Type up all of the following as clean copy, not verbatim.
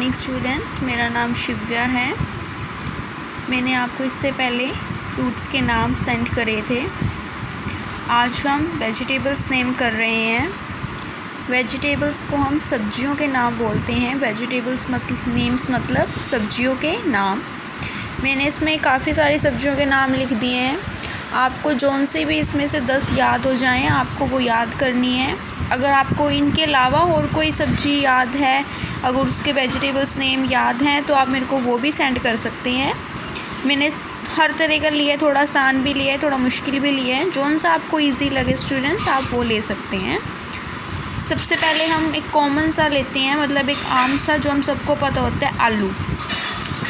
Morning students, मेरा नाम शिव्या है। मैंने आपको इससे पहले फ्रूट्स के नाम सेंड करे थे। आज हम वेजिटेबल्स नेम कर रहे हैं। वेजिटेबल्स को हम सब्जियों के नाम बोलते हैं। वेजिटेबल्स नेम्स मतलब सब्जियों के नाम। मैंने इसमें काफ़ी सारी सब्जियों के नाम लिख दिए हैं। आपको जौन से भी इसमें से 10 याद हो जाएं, आपको वो याद करनी है। अगर आपको इनके अलावा और कोई सब्ज़ी याद है, अगर उसके वेजिटेबल्स नेम याद हैं, तो आप मेरे को वो भी सेंड कर सकते हैं। मैंने हर तरह का लिया है, थोड़ा आसान भी लिया है, थोड़ा मुश्किल भी लिया है। जौन सा आपको इजी लगे स्टूडेंट्स, आप वो ले सकते हैं। सबसे पहले हम एक कॉमन सा लेते हैं, मतलब एक आम सा जो हम सबको पता होता है, आलू।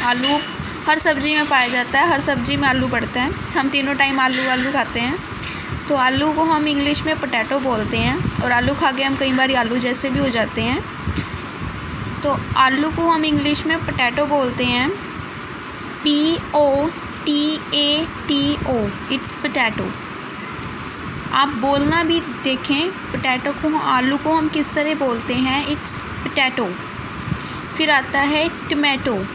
आलू हर सब्ज़ी में पाया जाता है, हर सब्ज़ी में आलू पड़ता है। हम तीनों टाइम आलू खाते हैं, तो आलू को हम इंग्लिश में पोटैटो बोलते हैं। और आलू खा के हम कई बार आलू जैसे भी हो जाते हैं, तो आलू को हम इंग्लिश में पोटैटो बोलते हैं। POTATO, it's potato. आप बोलना भी देखें, पोटैटो को, आलू को हम किस तरह बोलते हैं, इट्स पोटैटो। फिर आता है टमाटो।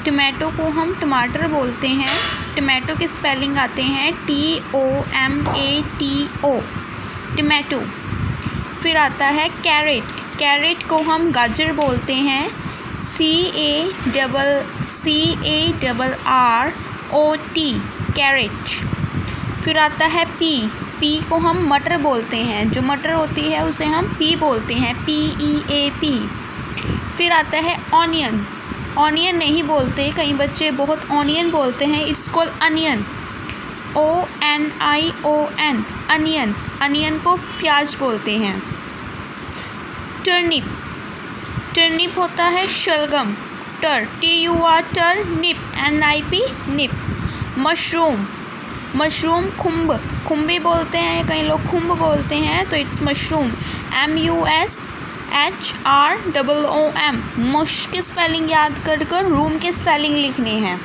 टमाटो को हम टमाटर बोलते हैं। टमाटो के स्पेलिंग आते हैं TOMATO, टमाटो। फिर आता है कैरेट। कैरेट को हम गाजर बोलते हैं, CARROT, कैरेट। फिर आता है पी को हम मटर बोलते हैं। जो मटर होती है उसे हम पी बोलते हैं, PEAP। फिर आता है ऑनियन। ऑनियन नहीं बोलते, कई बच्चे बहुत ऑनियन बोलते हैं, it's called onion, ONION, onion. Onion को प्याज बोलते हैं। टर्निप। टर्निप होता है शलगम, TUR, टर्निप, NIP, निप। मशरूम। मशरूम खुम्बे बोलते हैं, कई लोग खुम्ब बोलते हैं, तो इट्स मशरूम, MUSHROOM। मुश के स्पेलिंग याद कर रूम के स्पेलिंग लिखने हैं।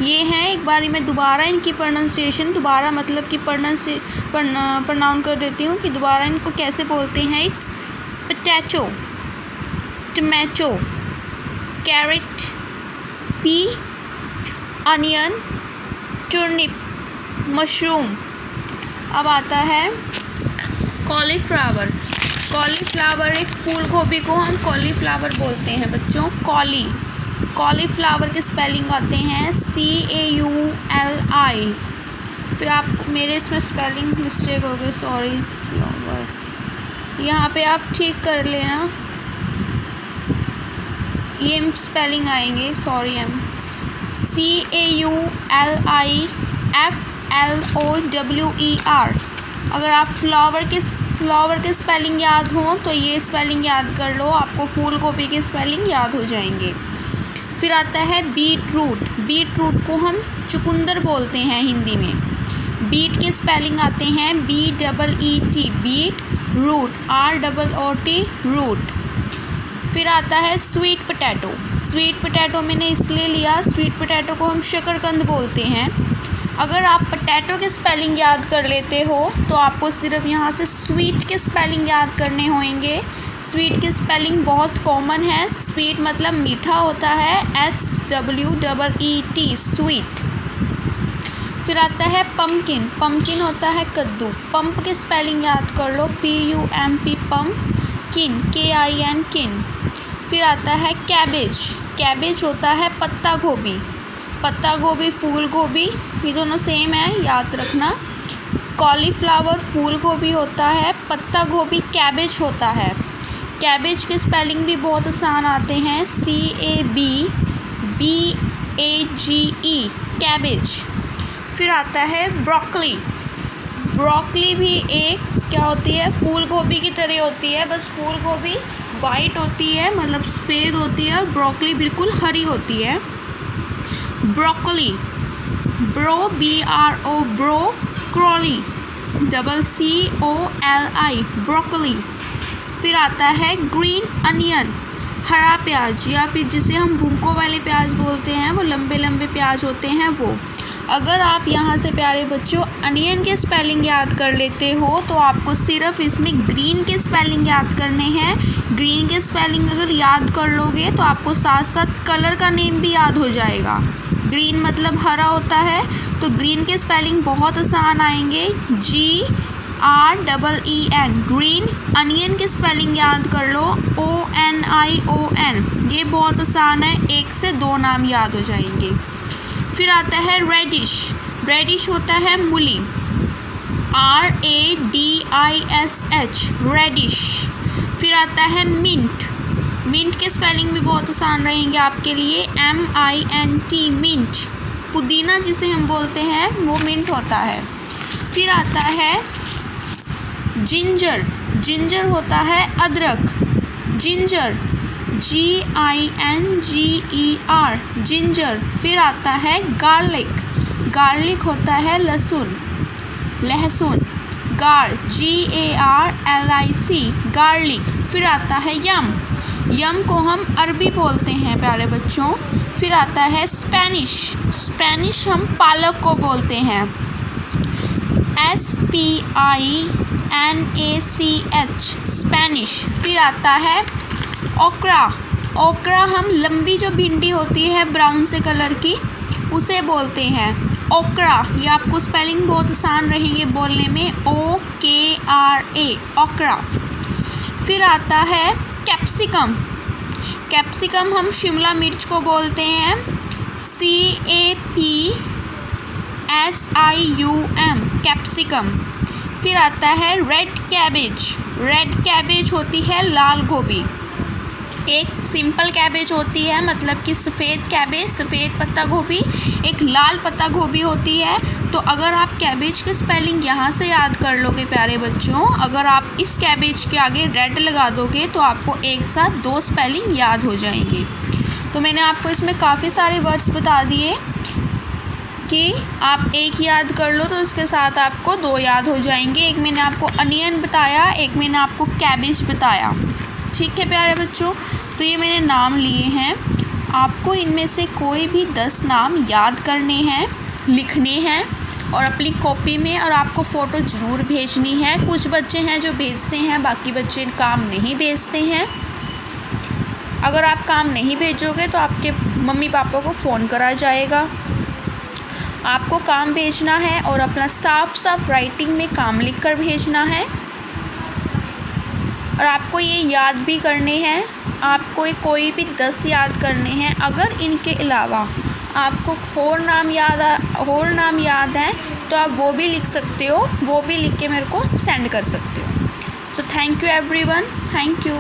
ये हैं, एक बारी मैं दोबारा इनकी प्रोनाउंसिएशन, दोबारा मतलब कि प्रोनाउंस कर देती हूँ कि दोबारा इनको कैसे बोलते हैं। It's potato, tomato, carrot, pea, onion, turnip, mushroom. अब आता है कॉलीफ्लावर। कॉलीफ्लावर, एक फूल गोभी को हम कॉलीफ्लावर बोलते हैं बच्चों, कॉलीफ्लावर के स्पेलिंग आते हैं CAULI। फिर आप, मेरे इसमें स्पेलिंग मिस्टेक हो गई, सॉरी। फ्लावर यहाँ पे आप ठीक कर लेना, ये स्पेलिंग आएंगे, सॉरी। CAULIFLOWER। अगर आप फ्लावर के स्पेलिंग याद हो तो ये स्पेलिंग याद कर लो, आपको फूल गोभी के स्पेलिंग याद हो जाएंगे। फिर आता है बीट रूट। बीट रूट को हम चुकंदर बोलते हैं हिंदी में। बीट के स्पेलिंग आते हैं BEET, beet, root, ROOT, root. फिर आता है स्वीट पोटैटो। स्वीट पोटैटो मैंने इसलिए लिया, स्वीट पोटैटो को हम शकरकंद बोलते हैं। अगर आप पोटैटो के स्पेलिंग याद कर लेते हो तो आपको सिर्फ यहाँ से स्वीट के स्पेलिंग याद करने होंगे। स्वीट के स्पेलिंग बहुत कॉमन है। स्वीट मतलब मीठा होता है, SWEET, स्वीट। फिर आता है पम्पकिन। पम्पकिन होता है कद्दू। पंप के स्पेलिंग याद कर लो, PUMP, पम्प, किन, KIN, किन। फिर आता है कैबेज। कैबेज होता है पत्ता गोभी। पत्ता गोभी, फूल गोभी, ये दोनों सेम है, याद रखना। कॉलीफ्लावर फूल गोभी होता है, पत्ता गोभी कैबेज होता है। कैबेज के स्पेलिंग भी बहुत आसान आते हैं, CABBAGE, कैबेज। फिर आता है ब्रोकली। ब्रोकली भी एक क्या होती है, फूल गोभी की तरह होती है, बस फूल गोभी वाइट होती है, मतलब सफ़ेद होती है, और ब्रोकली बिल्कुल हरी होती है। Broccoli, BRO, broccoli, CCOLI, broccoli. फिर आता है ग्रीन अनियन, हरा प्याज, या फिर जिसे हम भुनको वाले प्याज बोलते हैं, वो लंबे लंबे प्याज होते हैं वो। अगर आप यहाँ से प्यारे बच्चों अनियन के स्पेलिंग याद कर लेते हो तो आपको सिर्फ इसमें ग्रीन के स्पेलिंग याद करने हैं। ग्रीन के स्पेलिंग अगर याद कर लोगे तो आपको साथ साथ कलर का नेम भी याद हो जाएगा। ग्रीन मतलब हरा होता है, तो ग्रीन के स्पेलिंग बहुत आसान आएंगे, GREEN ग्रीन। अनियन के स्पेलिंग याद कर लो, ONION, ये बहुत आसान है, 1 से 2 नाम याद हो जाएंगे। फिर आता है रेडिश। रेडिश होता है मूली, RADISH रेडिश। फिर आता है मिंट। मिंट के स्पेलिंग भी बहुत आसान रहेंगे आपके लिए, MINT मिंट। पुदीना जिसे हम बोलते हैं वो मिंट होता है। फिर आता है जिंजर। जिंजर होता है अदरक, जिंजर GINGER जिंजर। फिर आता है गार्लिक। गार्लिक होता है लहसुन, लहसुन, GARLIC गार्लिक। फिर आता है यम। यम को हम अरबी बोलते हैं प्यारे बच्चों। फिर आता है स्पेनिश। स्पेनिश हम पालक को बोलते हैं, SPINACH स्पेनिश। फिर आता है ओकरा। ओकरा हम लंबी जो भिंडी होती है ब्राउन से कलर की, उसे बोलते हैं ओकरा। ये आपको स्पेलिंग बहुत आसान रहेंगे बोलने में, OKRA ओकरा। फिर आता है कैप्सिकम। कैप्सिकम हम शिमला मिर्च को बोलते हैं, CAPSIUM कैप्सिकम। फिर आता है रेड कैबेज। रेड कैबेज होती है लाल गोभी। एक सिंपल कैबेज होती है, मतलब कि सफ़ेद कैबेज, सफ़ेद पत्ता गोभी। एक लाल पत्ता गोभी होती है। तो अगर आप कैबेज के स्पेलिंग यहाँ से याद कर लोगे प्यारे बच्चों, अगर आप इस कैबेज के आगे रेड लगा दोगे तो आपको एक साथ 2 स्पेलिंग याद हो जाएंगे। तो मैंने आपको इसमें काफ़ी सारे वर्ड्स बता दिए कि आप एक याद कर लो तो उसके साथ आपको 2 याद हो जाएंगे। एक मैंने आपको अनियन बताया, एक मैंने आपको कैबेज बताया। ठीक है प्यारे बच्चों, तो ये मैंने नाम लिए हैं। आपको इनमें से कोई भी 10 नाम याद करने हैं, लिखने हैं और अपनी कॉपी में, और आपको फ़ोटो ज़रूर भेजनी है। कुछ बच्चे हैं जो भेजते हैं, बाकी बच्चे काम नहीं भेजते हैं। अगर आप काम नहीं भेजोगे तो आपके मम्मी पापा को फ़ोन करा जाएगा। आपको काम भेजना है और अपना साफ साफ राइटिंग में काम लिख कर भेजना है। और आपको ये याद भी करने हैं, आपको कोई भी 10 याद करने हैं। अगर इनके अलावा आपको और नाम याद है तो आप वो भी लिख सकते हो, वो भी लिख के मेरे को सेंड कर सकते हो। So thank you everyone, thank you.